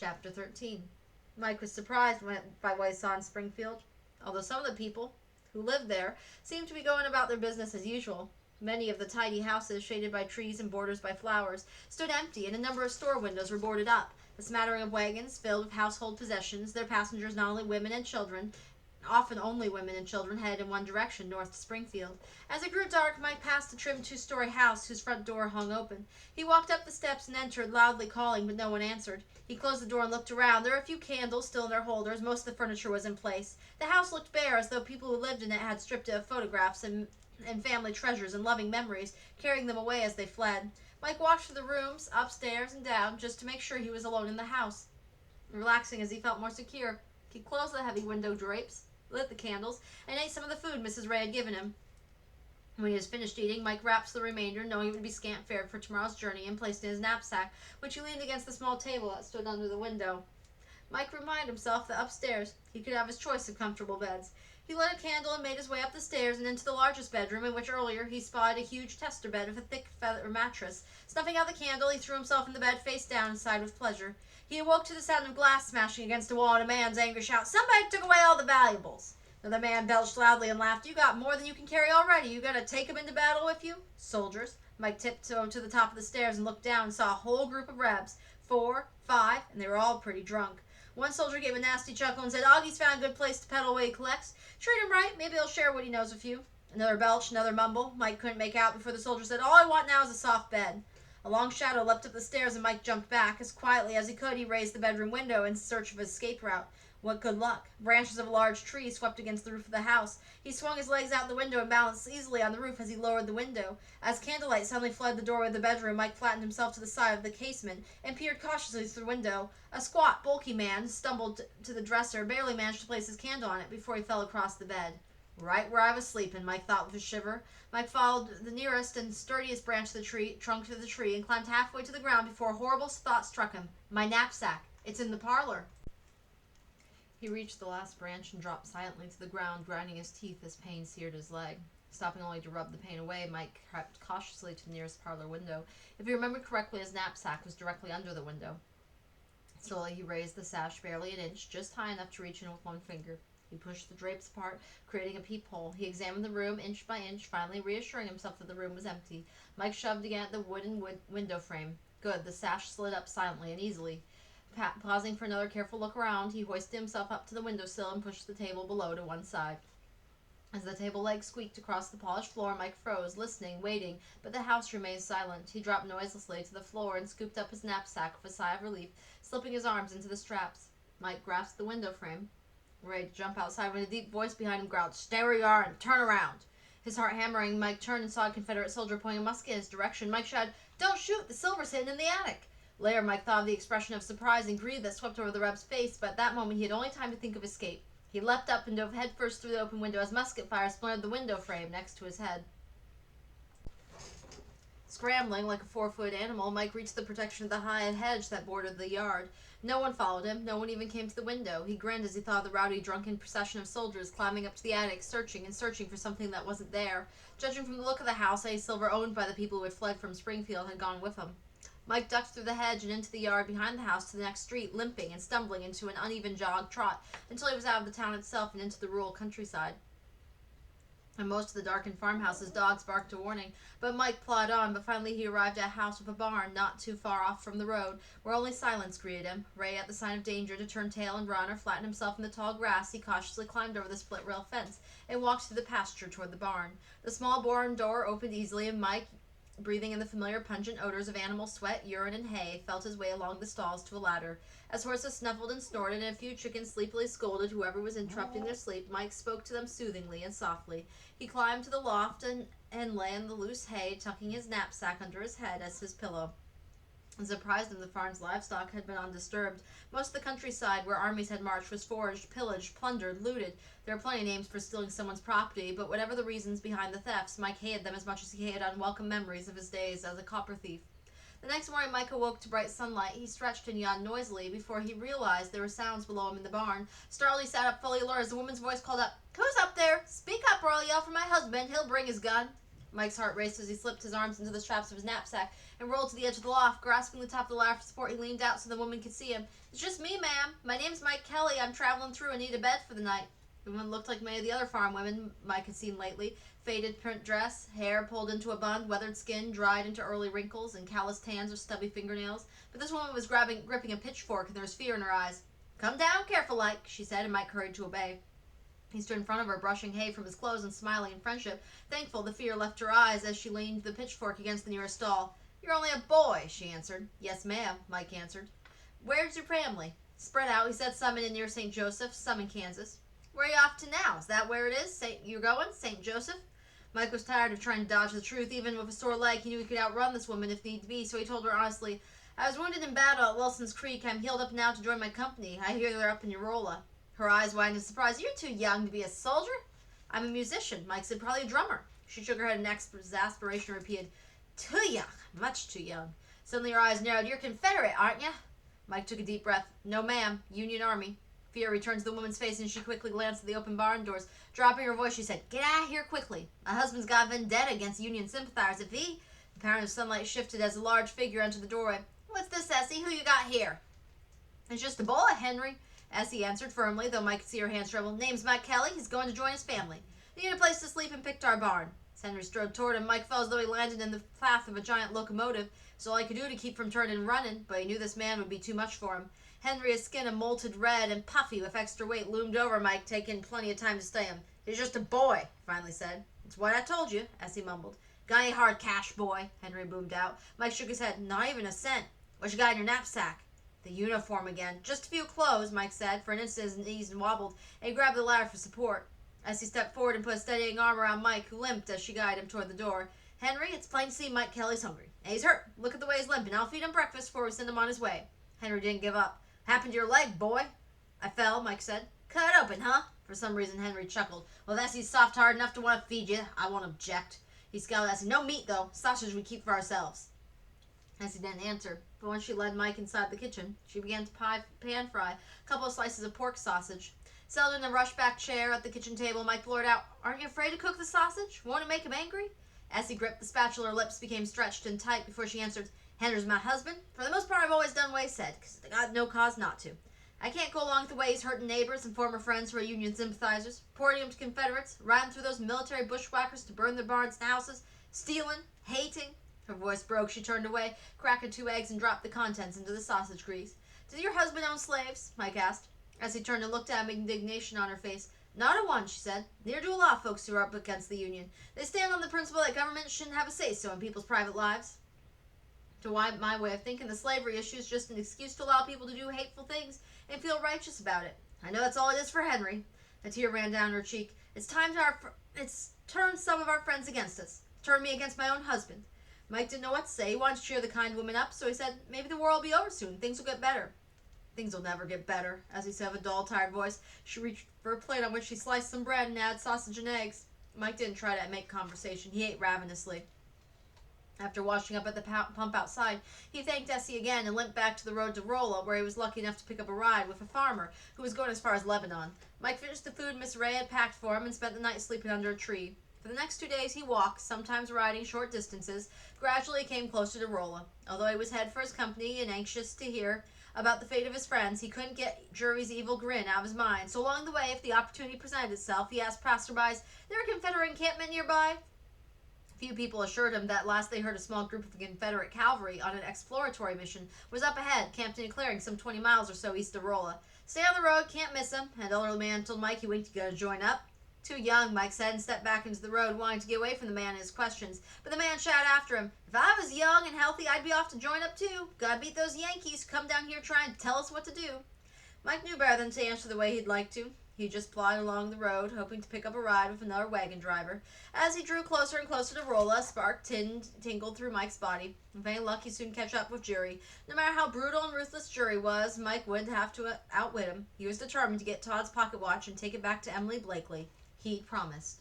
Chapter 13. Mike was surprised by what he saw in Springfield, although some of the people who lived there seemed to be going about their business as usual. Many of the tidy houses, shaded by trees and borders by flowers, stood empty, and a number of store windows were boarded up. A smattering of wagons filled with household possessions, their passengers not only women and children, often only women and children, headed in one direction, north to Springfield. As it grew dark, Mike passed a trim two-story house whose front door hung open. He walked up the steps and entered, loudly calling, but no one answered. He closed the door and looked around. There were a few candles still in their holders. Most of the furniture was in place. The house looked bare, as though people who lived in it had stripped it of photographs and family treasures and loving memories, carrying them away as they fled. Mike walked through the rooms, upstairs and down, just to make sure he was alone in the house. Relaxing as he felt more secure, he closed the heavy window drapes, lit the candles, and ate some of the food Mrs. Ray had given him. When he was finished eating, Mike wrapped the remainder, knowing it would be scant fare for tomorrow's journey, and placed in his knapsack, which he leaned against the small table that stood under the window. Mike reminded himself that upstairs he could have his choice of comfortable beds. He lit a candle and made his way up the stairs and into the largest bedroom, in which earlier he spied a huge tester bed with a thick feather mattress. Snuffing out the candle, he threw himself in the bed face down and sighed with pleasure. He awoke to the sound of glass smashing against a wall and a man's angry shout, "Somebody took away all the valuables!" Another man belched loudly and laughed. "You got more than you can carry already. You gonna take 'em into battle with you?" "Soldiers." Mike tiptoed to the top of the stairs and looked down and saw a whole group of Rebs, 4, 5, and they were all pretty drunk. One soldier gave a nasty chuckle and said, "Augie's found a good place to peddle what he collects. Treat him right, maybe he'll share what he knows with you." Another belch, another mumble. Mike couldn't make out before the soldier said, "All I want now is a soft bed." A long shadow leapt up the stairs and Mike jumped back. As quietly as he could, he raised the bedroom window in search of an escape route. What good luck. Branches of a large tree swept against the roof of the house. He swung his legs out the window and balanced easily on the roof as he lowered the window. As candlelight suddenly flooded the doorway of the bedroom, Mike flattened himself to the side of the casement and peered cautiously through the window. A squat, bulky man stumbled to the dresser, barely managed to place his candle on it before he fell across the bed. Right where I was sleeping, Mike thought with a shiver. Mike followed the nearest and sturdiest branch of the trunk of the tree, and climbed halfway to the ground before a horrible thought struck him. My knapsack. It's in the parlor. He reached the last branch and dropped silently to the ground, grinding his teeth as pain seared his leg. Stopping only to rub the pain away, Mike crept cautiously to the nearest parlor window. If he remembered correctly, his knapsack was directly under the window. Slowly he raised the sash barely an inch, just high enough to reach in with one finger. He pushed the drapes apart, creating a peephole. He examined the room inch by inch, finally reassuring himself that the room was empty. Mike shoved again at the wooden window frame. Good, the sash slid up silently and easily. Pausing for another careful look around, he hoisted himself up to the windowsill and pushed the table below to one side. As the table leg squeaked across the polished floor, Mike froze, listening, waiting, but the house remained silent. He dropped noiselessly to the floor and scooped up his knapsack with a sigh of relief, slipping his arms into the straps. Mike grasped the window frame, ready to jump outside, when a deep voice behind him growled, "Stay where you are and turn around." His heart hammering, Mike turned and saw a Confederate soldier pointing a musket in his direction. Mike shouted, "Don't shoot! The silver's hidden in the attic!" Later, Mike thought of the expression of surprise and greed that swept over the Reb's face, but at that moment he had only time to think of escape. He leapt up and dove headfirst through the open window as musket fire splintered the window frame next to his head. Scrambling like a 4-foot animal, Mike reached the protection of the high hedge that bordered the yard. No one followed him. No one even came to the window. He grinned as he thought of the rowdy, drunken procession of soldiers climbing up to the attic, searching and searching for something that wasn't there. Judging from the look of the house, any silver owned by the people who had fled from Springfield had gone with him. Mike ducked through the hedge and into the yard behind the house to the next street, limping and stumbling into an uneven jog trot until he was out of the town itself and into the rural countryside. In most of the darkened farmhouses, dogs barked a warning, but Mike plodded on. But finally he arrived at a house with a barn not too far off from the road, where only silence greeted him. Ready at the sign of danger to turn tail and run or flatten himself in the tall grass, he cautiously climbed over the split rail fence and walked through the pasture toward the barn. The small barn door opened easily, and Mike, breathing in the familiar pungent odors of animal sweat, urine, and hay, felt his way along the stalls to a ladder. As horses snuffled and snorted and a few chickens sleepily scolded whoever was interrupting their sleep, Mike spoke to them soothingly and softly. He climbed to the loft and lay in the loose hay, tucking his knapsack under his head as his pillow. It surprised him the farm's livestock had been undisturbed. Most of the countryside where armies had marched was foraged, pillaged, plundered, looted. There are plenty of names for stealing someone's property, but whatever the reasons behind the thefts, Mike hated them as much as he hated unwelcome memories of his days as a copper thief. The next morning Mike awoke to bright sunlight. He stretched and yawned noisily before he realized there were sounds below him in the barn. Startled, he sat up fully alert as a woman's voice called up, "Who's up there? Speak up or I'll yell for my husband. He'll bring his gun." Mike's heart raced as he slipped his arms into the straps of his knapsack and rolled to the edge of the loft. Grasping the top of the ladder for support, he leaned out so the woman could see him. "It's just me, ma'am. My name's Mike Kelly. I'm traveling through and need a bed for the night." The woman looked like many of the other farm women Mike had seen lately. Faded print dress, hair pulled into a bun, weathered skin dried into early wrinkles, and calloused hands with stubby fingernails. But this woman was gripping a pitchfork, and there was fear in her eyes. "Come down, careful like," she said, and Mike hurried to obey. He stood in front of her, brushing hay from his clothes and smiling in friendship. Thankful the fear left her eyes as she leaned the pitchfork against the nearest stall. "You're only a boy," she answered. "Yes, ma'am," Mike answered. "Where's your family?" "Spread out," he said. "Some in near St. Joseph, some in Kansas." "Where are you off to now? Is that where it is? You're going? St. Joseph?" Mike was tired of trying to dodge the truth. Even with a sore leg, he knew he could outrun this woman if need be, so he told her honestly, "I was wounded in battle at Wilson's Creek. I'm healed up now to join my company. I hear they're up in Orola." Her eyes widened in surprise. "You're too young to be a soldier." "I'm a musician," Mike said. "Probably a drummer." She shook her head in exasperation and repeated, "Too young, much too young." Suddenly her eyes narrowed. "You're Confederate, aren't you?" Mike took a deep breath. "No, ma'am. Union Army." Fear returned to the woman's face, and she quickly glanced at the open barn doors. Dropping her voice, she said, "Get out of here quickly. My husband's got a vendetta against Union sympathizers. If he..." The pattern of sunlight shifted as a large figure entered the doorway. "What's this, Essie? Who you got here?" "It's just a boy, Henry," Essie answered firmly, though Mike could see her hands tremble. "Name's Mike Kelly. He's going to join his family. They need a place to sleep and picked our barn." As Henry strode toward him, Mike felt as though he landed in the path of a giant locomotive. It's all he could do to keep from turning and running, but he knew this man would be too much for him. Henry, his skin a molted red and puffy with extra weight, loomed over Mike, taking plenty of time to stay him. "He's just a boy," he finally said. "It's what I told you," Essie mumbled. "Got any hard cash, boy?" Henry boomed out. Mike shook his head. "Not even a cent." "What you got in your knapsack?" "The uniform again. Just a few clothes," Mike said. For an instant his knees wobbled, and he grabbed the ladder for support. Essie stepped forward and put a steadying arm around Mike, who limped as she guided him toward the door. "Henry, it's plain to see Mike Kelly's hungry. And he's hurt. Look at the way he's limping. I'll feed him breakfast before we send him on his way." Henry didn't give up. "Happened to your leg, boy?" "I fell," Mike said. "Cut open, huh?" For some reason Henry chuckled. "Well, if Essie's soft hard enough to want to feed you, I won't object." He scowled at Essie. "No meat, though. Sausage we keep for ourselves." Essie didn't answer, but once she led Mike inside the kitchen, she began to pan fry a couple of slices of pork sausage. Settled in a rush-back chair at the kitchen table, Mike blurted out, "Aren't you afraid to cook the sausage? Won't it make him angry?" Essie gripped the spatula. Her lips became stretched and tight before she answered, "Henry's my husband. For the most part, I've always done what he said, because I got no cause not to. I can't go along with the way he's hurting neighbors and former friends who are Union sympathizers, reporting them to Confederates, riding through those military bushwhackers to burn their barns and houses, stealing, hating." Her voice broke. She turned away, cracked 2 eggs, and dropped the contents into the sausage grease. "Does your husband own slaves?" Mike asked. As he turned and looked at him, indignation on her face. "Not a one," she said. "Neither do a lot of folks who are up against the Union. They stand on the principle that government shouldn't have a say-so in people's private lives. To my way of thinking, the slavery issue is just an excuse to allow people to do hateful things and feel righteous about it. I know that's all it is for Henry." A tear ran down her cheek. "It's turned some of our friends against us. Turned me against my own husband." Mike didn't know what to say. He wanted to cheer the kind woman up, so he said, "Maybe the war will be over soon. Things will get better." "Things will never get better," as he said with a dull, tired voice. She reached for a plate on which she sliced some bread and added sausage and eggs. Mike didn't try to make conversation. He ate ravenously. After washing up at the pump outside, he thanked Essie again and limped back to the road to Rolla, where he was lucky enough to pick up a ride with a farmer who was going as far as Lebanon. Mike finished the food Miss Ray had packed for him and spent the night sleeping under a tree. For the next 2 days he walked, sometimes riding short distances. Gradually he came closer to Rolla. Although he was head for his company and anxious to hear about the fate of his friends, he couldn't get Jerry's evil grin out of his mind. So along the way, if the opportunity presented itself, he asked passerbys, "There a Confederate encampment nearby?" Few people assured him that last they heard a small group of Confederate cavalry on an exploratory mission was up ahead, camped in a clearing some 20 miles or so east of Rolla. "Stay on the road, can't miss him," an elderly man told Mike. He winked. "You gonna join up?" "Too young," Mike said, and stepped back into the road, wanting to get away from the man and his questions. But the man shouted after him, "If I was young and healthy, I'd be off to join up too. Gotta beat those Yankees who come down here trying to tell us what to do." Mike knew better than to answer the way he'd like to. He just plodded along the road, hoping to pick up a ride with another wagon driver. As he drew closer and closer to Rolla, a spark tingled through Mike's body. With any luck, he'd soon catch up with Jury. No matter how brutal and ruthless Jury was, Mike wouldn't have to outwit him. He was determined to get Todd's pocket watch and take it back to Emily Blakely. He promised.